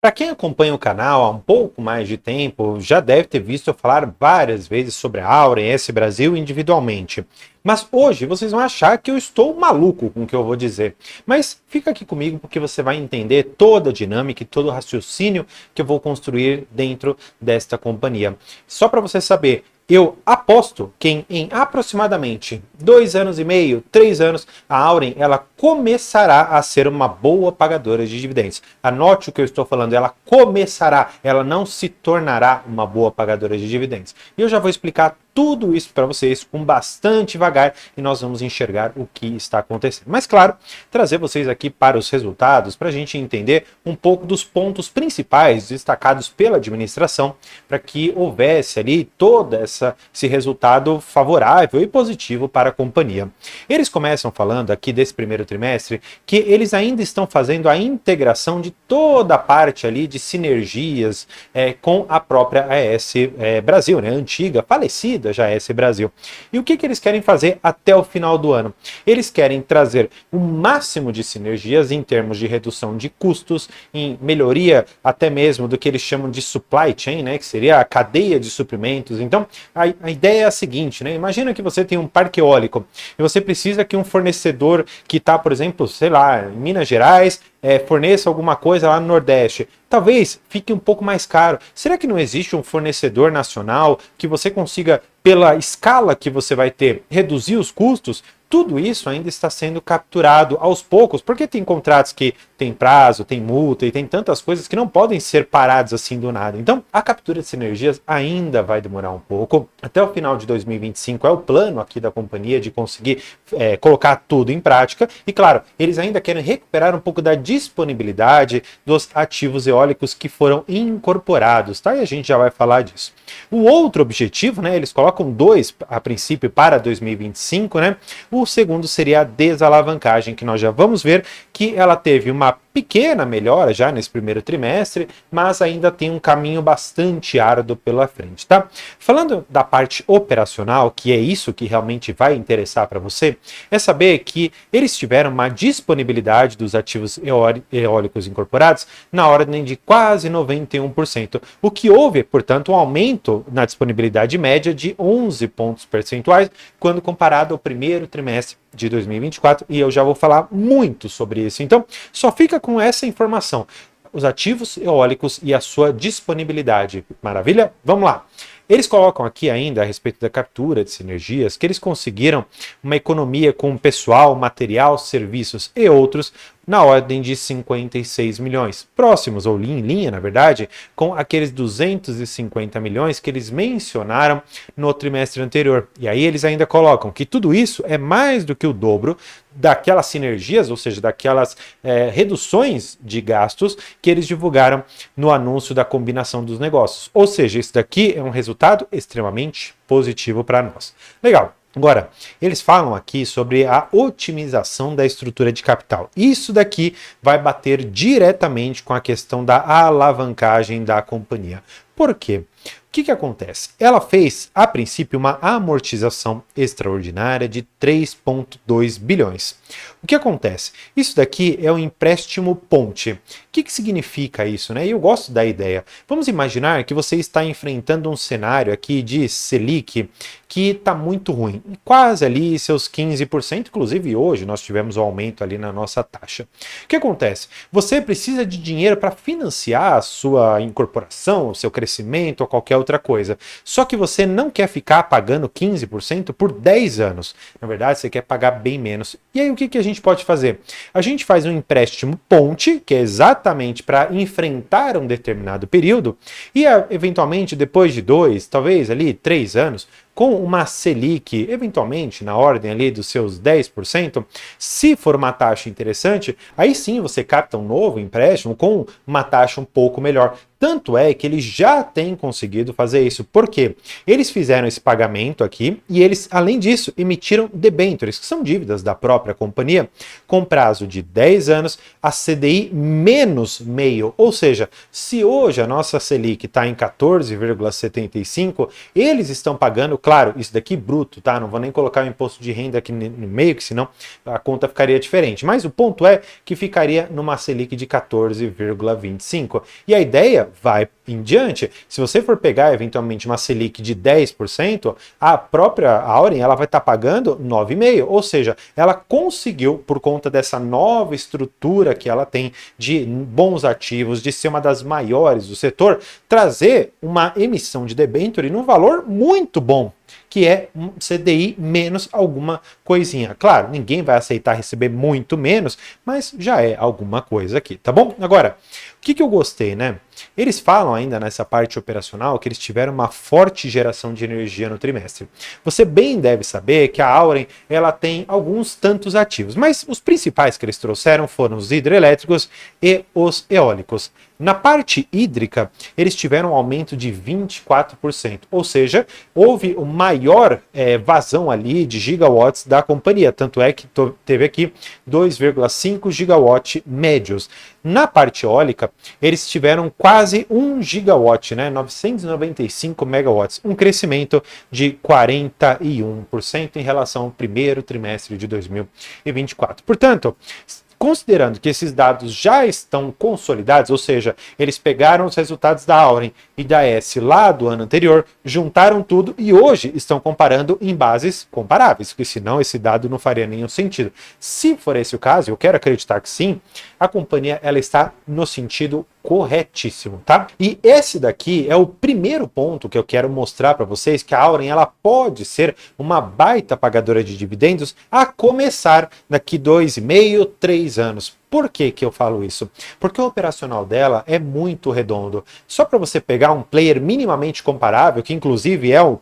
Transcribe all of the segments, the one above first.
Para quem acompanha o canal há um pouco mais de tempo, já deve ter visto eu falar várias vezes sobre a Aura e S Brasil individualmente. Mas hoje vocês vão achar que eu estou maluco com o que eu vou dizer. Mas fica aqui comigo porque você vai entender toda a dinâmica e todo o raciocínio que eu vou construir dentro desta companhia. Só para você saber, eu aposto que em aproximadamente 2 anos e meio, 3 anos, a Auren ela começará a ser uma boa pagadora de dividendos. Anote o que eu estou falando, ela começará, ela não se tornará uma boa pagadora de dividendos. E eu já vou explicar tudo isso para vocês com bastante vagar e nós vamos enxergar o que está acontecendo. Mas claro, trazer vocês aqui para os resultados para a gente entender um pouco dos pontos principais destacados pela administração para que houvesse ali esse resultado favorável e positivo para a companhia. Eles começam falando aqui desse primeiro trimestre que eles ainda estão fazendo a integração de toda a parte ali de sinergias com a própria AES Brasil, né? Antiga, falecida já AES Brasil. E o que eles querem fazer até o final do ano? Eles querem trazer o máximo de sinergias em termos de redução de custos, em melhoria até mesmo do que eles chamam de supply chain, né? Que seria a cadeia de suprimentos. Então, a ideia é a seguinte, né? Imagina que você tem um parque eólico e você precisa que um fornecedor que está, por exemplo, sei lá, em Minas Gerais, forneça alguma coisa lá no Nordeste. Talvez fique um pouco mais caro. Será que não existe um fornecedor nacional que você consiga, pela escala que você vai ter, reduzir os custos? Tudo isso ainda está sendo capturado aos poucos, porque tem contratos que tem prazo, tem multa e tem tantas coisas que não podem ser parados assim do nada. Então, a captura de sinergias ainda vai demorar um pouco. Até o final de 2025 é o plano aqui da companhia de conseguir colocar tudo em prática. E claro, eles ainda querem recuperar um pouco da disponibilidade dos ativos eólicos que foram incorporados, tá? E a gente já vai falar disso. O outro objetivo, né? Eles colocam dois a princípio para 2025, né? O segundo seria a desalavancagem, que nós já vamos ver que ela teve uma pequena melhora já nesse primeiro trimestre, mas ainda tem um caminho bastante árduo pela frente, tá? Falando da parte operacional, que é isso que realmente vai interessar para você, é saber que eles tiveram uma disponibilidade dos ativos eólicos incorporados na ordem de quase 91%, o que houve, portanto, um aumento na disponibilidade média de 11 pontos percentuais quando comparado ao primeiro trimestre de 2024, e eu já vou falar muito sobre isso. Então, só fica com essa informação, os ativos eólicos e a sua disponibilidade. Maravilha? Vamos lá. Eles colocam aqui ainda a respeito da captura de sinergias que eles conseguiram uma economia com pessoal, material, serviços e outros na ordem de 56 milhões, próximos ou em linha, na verdade, com aqueles 250 milhões que eles mencionaram no trimestre anterior. E aí eles ainda colocam que tudo isso é mais do que o dobro daquelas sinergias, ou seja, daquelas reduções de gastos que eles divulgaram no anúncio da combinação dos negócios. Ou seja, isso daqui é um resultado extremamente positivo para nós. Legal. Agora, eles falam aqui sobre a otimização da estrutura de capital. Isso daqui vai bater diretamente com a questão da alavancagem da companhia. Por quê? O que acontece? Ela fez, a princípio, uma amortização extraordinária de 3,2 bilhões. O que acontece? Isso daqui é um empréstimo ponte. O que significa isso, né? Eu gosto da ideia. Vamos imaginar que você está enfrentando um cenário aqui de Selic que está muito ruim, quase ali seus 15%, inclusive hoje nós tivemos um aumento ali na nossa taxa. O que acontece? Você precisa de dinheiro para financiar a sua incorporação, o seu crescimento ou qualquer outra coisa. Só que você não quer ficar pagando 15% por 10 anos. Na verdade, você quer pagar bem menos. E aí o que a gente pode fazer? A gente faz um empréstimo ponte, que é exatamente para enfrentar um determinado período, e eventualmente depois de 2, talvez ali 3 anos, com uma Selic, eventualmente na ordem ali dos seus 10%, se for uma taxa interessante, aí sim você capta um novo empréstimo com uma taxa um pouco melhor. Tanto é que eles já têm conseguido fazer isso. Por quê? Eles fizeram esse pagamento aqui e eles, além disso, emitiram debêntures, que são dívidas da própria companhia, com prazo de 10 anos, a CDI menos meio. Ou seja, se hoje a nossa Selic está em 14,75, eles estão pagando Claro, isso daqui bruto, tá? Não vou nem colocar o imposto de renda aqui no meio, que senão a conta ficaria diferente. Mas o ponto é que ficaria numa Selic de 14,25. E a ideia vai em diante. Se você for pegar eventualmente uma Selic de 10%, a própria Auren ela vai estar pagando 9,5%. Ou seja, ela conseguiu, por conta dessa nova estrutura que ela tem de bons ativos, de ser uma das maiores do setor, trazer uma emissão de debênture num valor muito bom, que é um CDI menos alguma coisinha. Claro, ninguém vai aceitar receber muito menos, mas já é alguma coisa aqui, tá bom? Agora, o que eu gostei, né? Eles falam ainda nessa parte operacional que eles tiveram uma forte geração de energia no trimestre. Você bem deve saber que a Auren ela tem alguns tantos ativos, mas os principais que eles trouxeram foram os hidrelétricos e os eólicos. Na parte hídrica, eles tiveram um aumento de 24%, ou seja, houve o maior vazão ali de gigawatts da companhia, tanto é que teve aqui 2,5 gigawatt médios. Na parte eólica, eles tiveram quase 1 gigawatt, né, 995 megawatts, um crescimento de 41% em relação ao primeiro trimestre de 2024. Portanto, considerando que esses dados já estão consolidados, ou seja, eles pegaram os resultados da Auren e da S lá do ano anterior, juntaram tudo e hoje estão comparando em bases comparáveis, porque senão esse dado não faria nenhum sentido. Se for esse o caso, eu quero acreditar que sim, a companhia ela está no sentido corretíssimo, tá? E esse daqui é o primeiro ponto que eu quero mostrar para vocês, que a Auren ela pode ser uma baita pagadora de dividendos a começar daqui 2,5, 3 anos. Por que eu falo isso? Porque o operacional dela é muito redondo. Só para você pegar um player minimamente comparável, que inclusive é o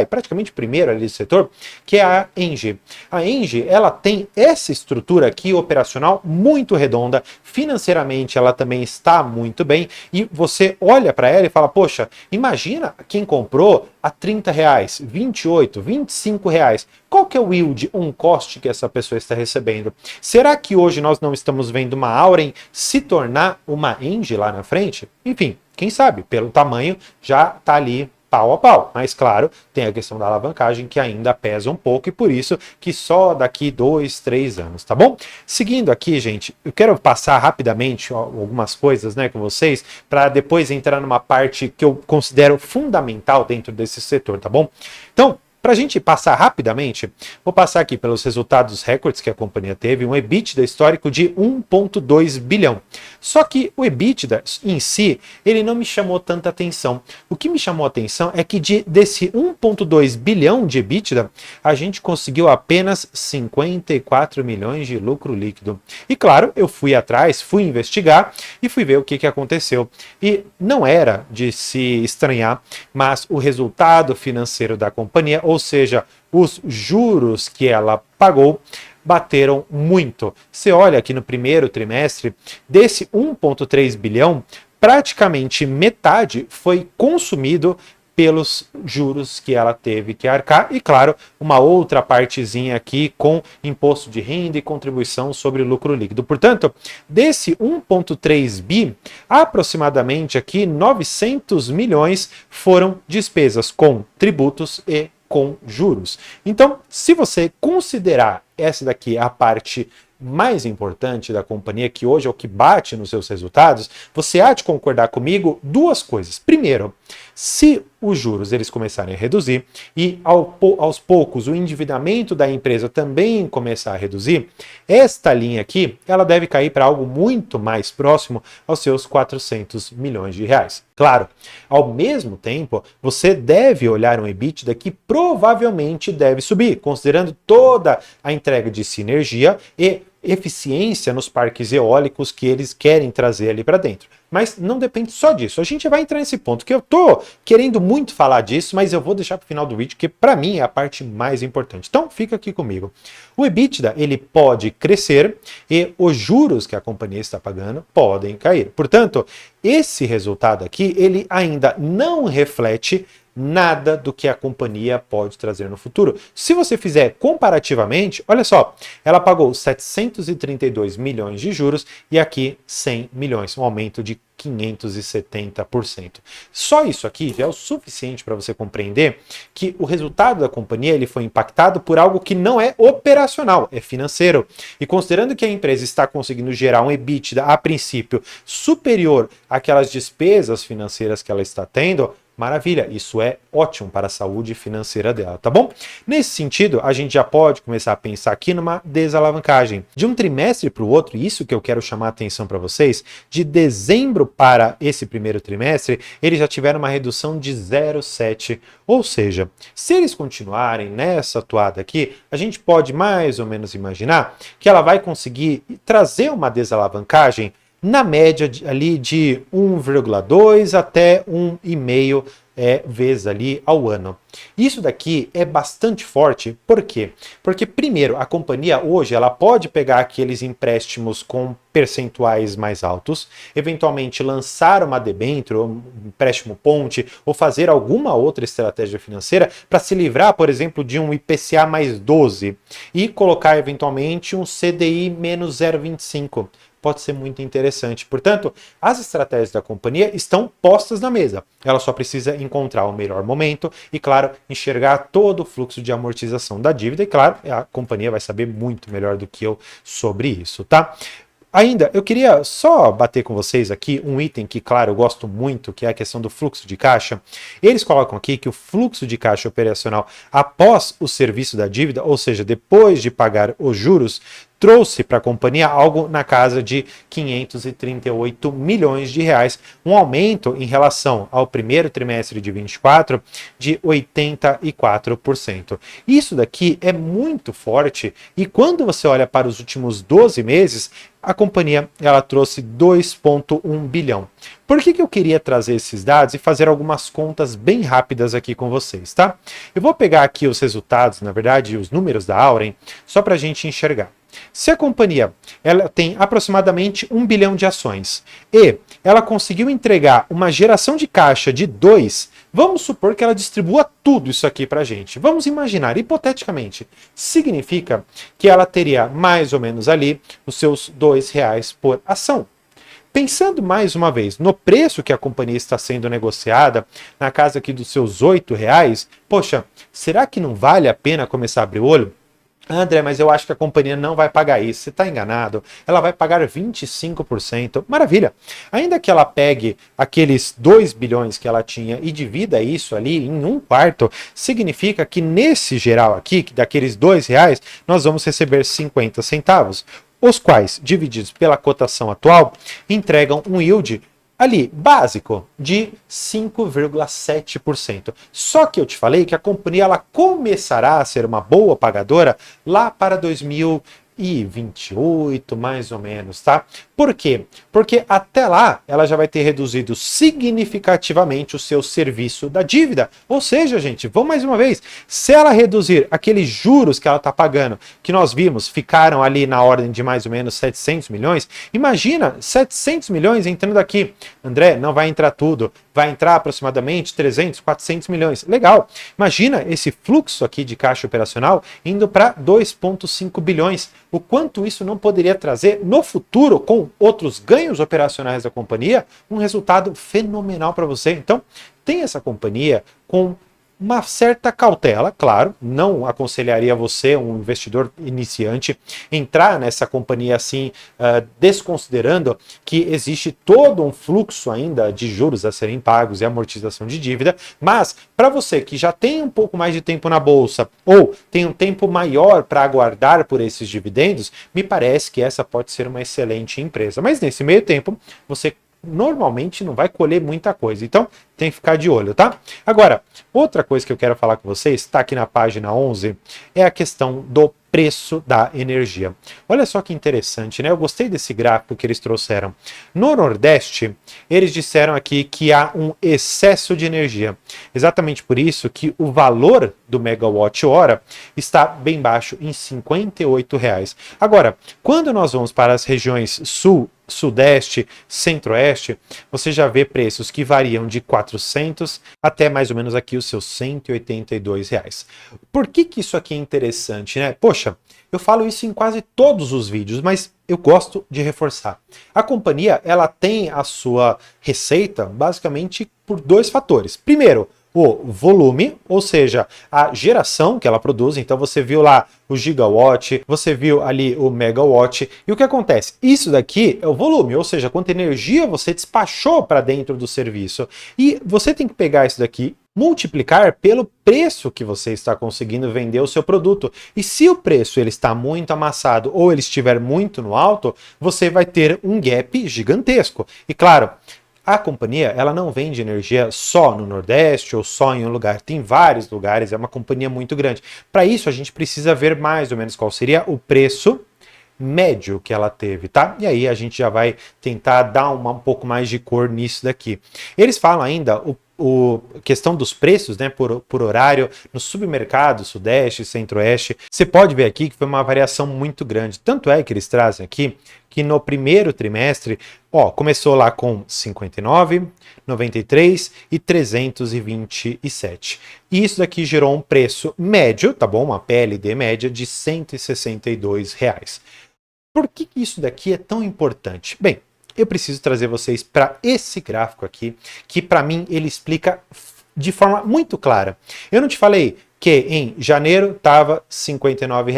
praticamente o primeiro ali do setor, que é a Engie. A Engie, ela tem essa estrutura aqui operacional muito redonda, financeiramente ela também está muito bem, e você olha para ela e fala, poxa, imagina quem comprou a R$30, 28, R$25. Qual que é o yield on cost que essa pessoa está recebendo? Será que hoje nós não estamos vendo uma Auren se tornar uma Engie lá na frente? Enfim, quem sabe, pelo tamanho já está ali pau a pau. Mas claro, tem a questão da alavancagem que ainda pesa um pouco e por isso que só daqui 2, 3 anos, tá bom? Seguindo aqui, gente, eu quero passar rapidamente algumas coisas, né, com vocês, para depois entrar numa parte que eu considero fundamental dentro desse setor, tá bom? Então, para a gente passar rapidamente, vou passar aqui pelos resultados recordes que a companhia teve, um EBITDA histórico de 1,2 bilhão. Só que o EBITDA em si, ele não me chamou tanta atenção. O que me chamou a atenção é que desse 1,2 bilhão de EBITDA, a gente conseguiu apenas 54 milhões de lucro líquido. E claro, eu fui atrás, fui investigar e fui ver o que aconteceu. E não era de se estranhar, mas o resultado financeiro da companhia, ou seja, os juros que ela pagou, bateram muito. Você olha aqui no primeiro trimestre, desse 1,3 bilhão, praticamente metade foi consumido pelos juros que ela teve que arcar e, claro, uma outra partezinha aqui com imposto de renda e contribuição sobre lucro líquido. Portanto, desse 1,3 bi, aproximadamente aqui 900 milhões foram despesas com tributos e com juros. Então, se você considerar essa daqui a parte mais importante da companhia, que hoje é o que bate nos seus resultados, você há de concordar comigo duas coisas. Primeiro, se os juros eles começarem a reduzir e aos poucos o endividamento da empresa também começar a reduzir, esta linha aqui ela deve cair para algo muito mais próximo aos seus 400 milhões de reais. Claro, ao mesmo tempo, você deve olhar um EBITDA que provavelmente deve subir, considerando toda a entrega de sinergia e eficiência nos parques eólicos que eles querem trazer ali para dentro. Mas não depende só disso. A gente vai entrar nesse ponto, que eu tô querendo muito falar disso, mas eu vou deixar para o final do vídeo, que para mim é a parte mais importante. Então fica aqui comigo. O EBITDA, ele pode crescer e os juros que a companhia está pagando podem cair. Portanto, esse resultado aqui, ele ainda não reflete nada do que a companhia pode trazer no futuro. Se você fizer comparativamente, olha só, ela pagou 732 milhões de juros e aqui 100 milhões, um aumento de 570%. Só isso aqui já é o suficiente para você compreender que o resultado da companhia ele foi impactado por algo que não é operacional, é financeiro. E considerando que a empresa está conseguindo gerar um EBITDA a princípio superior àquelas despesas financeiras que ela está tendo, maravilha, isso é ótimo para a saúde financeira dela, tá bom? Nesse sentido, a gente já pode começar a pensar aqui numa desalavancagem. De um trimestre para o outro, isso que eu quero chamar a atenção para vocês, de dezembro para esse primeiro trimestre, eles já tiveram uma redução de 0,7. Ou seja, se eles continuarem nessa toada aqui, a gente pode mais ou menos imaginar que ela vai conseguir trazer uma desalavancagem na média ali de 1,2 até 1,5 vezes ali ao ano. Isso daqui é bastante forte, por quê? Porque primeiro, a companhia hoje ela pode pegar aqueles empréstimos com percentuais mais altos, eventualmente lançar uma debênture, um empréstimo ponte, ou fazer alguma outra estratégia financeira para se livrar, por exemplo, de um IPCA mais 12 e colocar eventualmente um CDI menos 0,25. Pode ser muito interessante. Portanto, as estratégias da companhia estão postas na mesa. Ela só precisa encontrar o melhor momento e, claro, enxergar todo o fluxo de amortização da dívida. E, claro, a companhia vai saber muito melhor do que eu sobre isso, tá? Ainda, eu queria só bater com vocês aqui um item que, claro, eu gosto muito, que é a questão do fluxo de caixa. Eles colocam aqui que o fluxo de caixa operacional após o serviço da dívida, ou seja, depois de pagar os juros, trouxe para a companhia algo na casa de 538 milhões de reais, um aumento em relação ao primeiro trimestre de 24 de 84%. Isso daqui é muito forte e quando você olha para os últimos 12 meses, a companhia ela trouxe 2,1 bilhão. Por que eu queria trazer esses dados e fazer algumas contas bem rápidas aqui com vocês, tá? Eu vou pegar aqui os resultados, na verdade, os números da Auren, só para a gente enxergar. Se a companhia ela tem aproximadamente 1 bilhão de ações e ela conseguiu entregar uma geração de caixa de 2, vamos supor que ela distribua tudo isso aqui para a gente. Vamos imaginar, hipoteticamente, significa que ela teria mais ou menos ali os seus R$ 2 por ação. Pensando mais uma vez no preço que a companhia está sendo negociada, na casa aqui dos seus R$ 8, poxa, será que não vale a pena começar a abrir o olho? André, mas eu acho que a companhia não vai pagar isso. Você está enganado. Ela vai pagar 25%. Maravilha. Ainda que ela pegue aqueles 2 bilhões que ela tinha e divida isso ali em um quarto, significa que nesse geral aqui, daqueles R$ 2, nós vamos receber 50 centavos, os quais, divididos pela cotação atual, entregam um yield ali, básico, de 5,7%. Só que eu te falei que a companhia ela começará a ser uma boa pagadora lá para 2028, mais ou menos, tá? Por quê? Porque até lá ela já vai ter reduzido significativamente o seu serviço da dívida. Ou seja, gente, vamos mais uma vez, se ela reduzir aqueles juros que ela está pagando, que nós vimos, ficaram ali na ordem de mais ou menos 700 milhões, imagina 700 milhões entrando aqui. André, não vai entrar tudo, vai entrar aproximadamente 300, 400 milhões. Legal. Imagina esse fluxo aqui de caixa operacional indo para 2,5 bilhões. O quanto isso não poderia trazer no futuro, com outros ganhos operacionais da companhia, um resultado fenomenal para você. Então, tem essa companhia com uma certa cautela, claro, não aconselharia você, um investidor iniciante, entrar nessa companhia assim, desconsiderando que existe todo um fluxo ainda de juros a serem pagos e amortização de dívida, mas para você que já tem um pouco mais de tempo na bolsa ou tem um tempo maior para aguardar por esses dividendos, me parece que essa pode ser uma excelente empresa. Mas nesse meio tempo, você normalmente não vai colher muita coisa, então tem que ficar de olho, tá? Agora, outra coisa que eu quero falar com vocês, está aqui na página 11, é a questão do preço da energia. Olha só que interessante, né? Eu gostei desse gráfico que eles trouxeram. No Nordeste, eles disseram aqui que há um excesso de energia. Exatamente por isso que o valor do megawatt-hora está bem baixo, em R$ 58. Agora, quando nós vamos para as regiões Sul, Sudeste, Centro-Oeste, você já vê preços que variam de 400 até mais ou menos aqui os seus R$ 182. Por que isso aqui é interessante, né? Poxa, roxa. Eu falo isso em quase todos os vídeos, mas eu gosto de reforçar. A companhia, ela tem a sua receita basicamente por dois fatores. Primeiro, o volume, ou seja, a geração que ela produz. Então você viu lá o gigawatt, você viu ali o megawatt. E o que acontece? Isso daqui é o volume, ou seja, quanta energia você despachou para dentro do serviço. E você tem que pegar isso daqui, multiplicar pelo preço que você está conseguindo vender o seu produto. E se o preço ele está muito amassado ou ele estiver muito no alto, você vai ter um gap gigantesco. E claro, a companhia, ela não vende energia só no Nordeste ou só em um lugar. Tem vários lugares, é uma companhia muito grande. Para isso, a gente precisa ver mais ou menos qual seria o preço médio que ela teve, tá? E aí a gente já vai tentar dar um pouco mais de cor nisso daqui. Eles falam ainda questão dos preços, né, por horário, no submercado, Sudeste, Centro-Oeste. Você pode ver aqui que foi uma variação muito grande. Tanto é que eles trazem aqui que no primeiro trimestre, ó, começou lá com 59, 93 e 327. E isso daqui gerou um preço médio, tá bom? Uma PLD média de R$ 162. Por que isso daqui é tão importante? Bem, eu preciso trazer vocês para esse gráfico aqui, que para mim ele explica de forma muito clara. Eu não te falei que em janeiro estava R$ 59,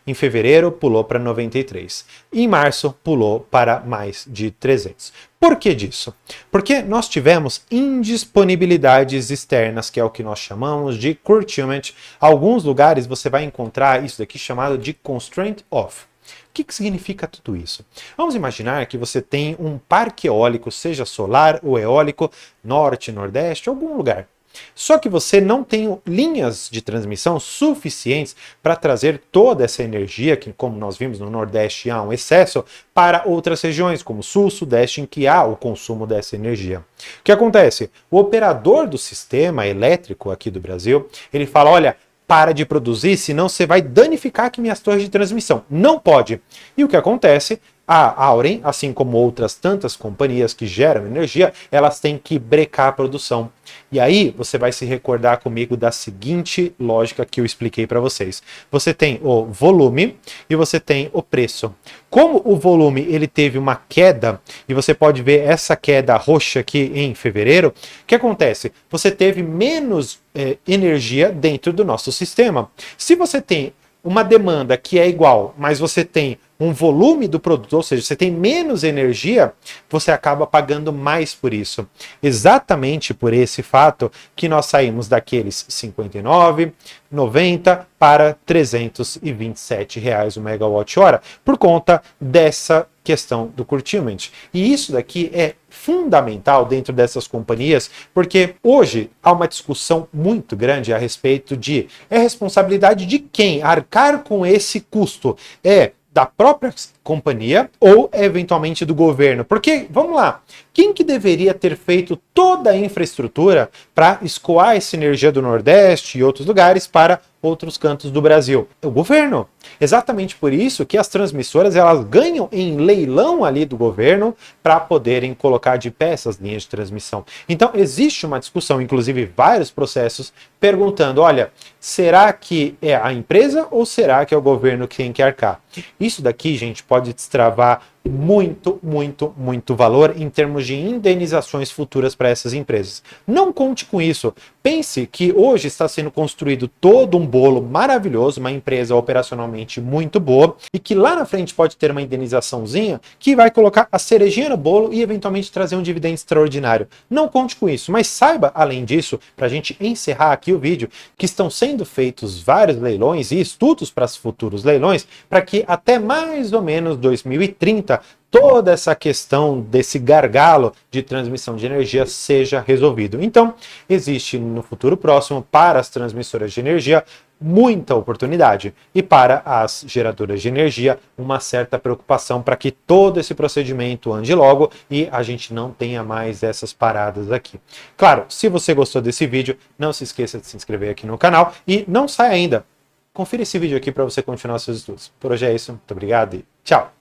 em fevereiro pulou para 93, em março pulou para mais de 300. Por que disso? Porque nós tivemos indisponibilidades externas, que é o que nós chamamos de curtailment. Alguns lugares você vai encontrar isso daqui chamado de constraint off. O que significa tudo isso? Vamos imaginar que você tem um parque eólico, seja solar ou eólico, norte, nordeste, algum lugar. Só que você não tem linhas de transmissão suficientes para trazer toda essa energia, que como nós vimos no Nordeste há um excesso, para outras regiões, como Sul, Sudeste, em que há o consumo dessa energia. O que acontece? O operador do sistema elétrico aqui do Brasil, ele fala, olha, para de produzir, senão você vai danificar aqui minhas torres de transmissão. Não pode. E o que acontece? A Auren, assim como outras tantas companhias que geram energia, elas têm que brecar a produção. E aí você vai se recordar comigo da seguinte lógica que eu expliquei para vocês. Você tem o volume e você tem o preço. Como o volume ele teve uma queda, e você pode ver essa queda roxa aqui em fevereiro, o que acontece? Você teve menos energia dentro do nosso sistema. Se você tem uma demanda que é igual, mas você tem um volume do produto, ou seja, você tem menos energia, você acaba pagando mais por isso. Exatamente por esse fato que nós saímos daqueles 59, 90 para 327 reais o megawatt-hora, por conta dessa questão do curtailment. E isso daqui é fundamental dentro dessas companhias, porque hoje há uma discussão muito grande a respeito de é responsabilidade de quem arcar com esse custo? É da própria companhia ou eventualmente do governo? Porque, vamos lá, quem que deveria ter feito toda a infraestrutura para escoar essa energia do Nordeste e outros lugares para outros cantos do Brasil? É o governo. Exatamente por isso que as transmissoras elas ganham em leilão ali do governo para poderem colocar de pé essas linhas de transmissão. Então existe uma discussão, inclusive vários processos, perguntando, olha, será que é a empresa ou será que é o governo que tem que arcar? Isso daqui, gente, pode destravar muito, muito, muito valor em termos de indenizações futuras para essas empresas. Não conte com isso. Pense que hoje está sendo construído todo um bolo maravilhoso, uma empresa operacionalmente muito boa, e que lá na frente pode ter uma indenizaçãozinha que vai colocar a cerejinha no bolo e eventualmente trazer um dividendo extraordinário. Não conte com isso, mas saiba, além disso, para a gente encerrar aqui o vídeo, que estão sendo feitos vários leilões e estudos para os futuros leilões, para que até mais ou menos 2030 toda essa questão desse gargalo de transmissão de energia seja resolvido. Então, existe no futuro próximo, para as transmissoras de energia, muita oportunidade. E para as geradoras de energia, uma certa preocupação para que todo esse procedimento ande logo e a gente não tenha mais essas paradas aqui. Claro, se você gostou desse vídeo, não se esqueça de se inscrever aqui no canal e não saia ainda. Confira esse vídeo aqui para você continuar seus estudos. Por hoje é isso, muito obrigado e tchau!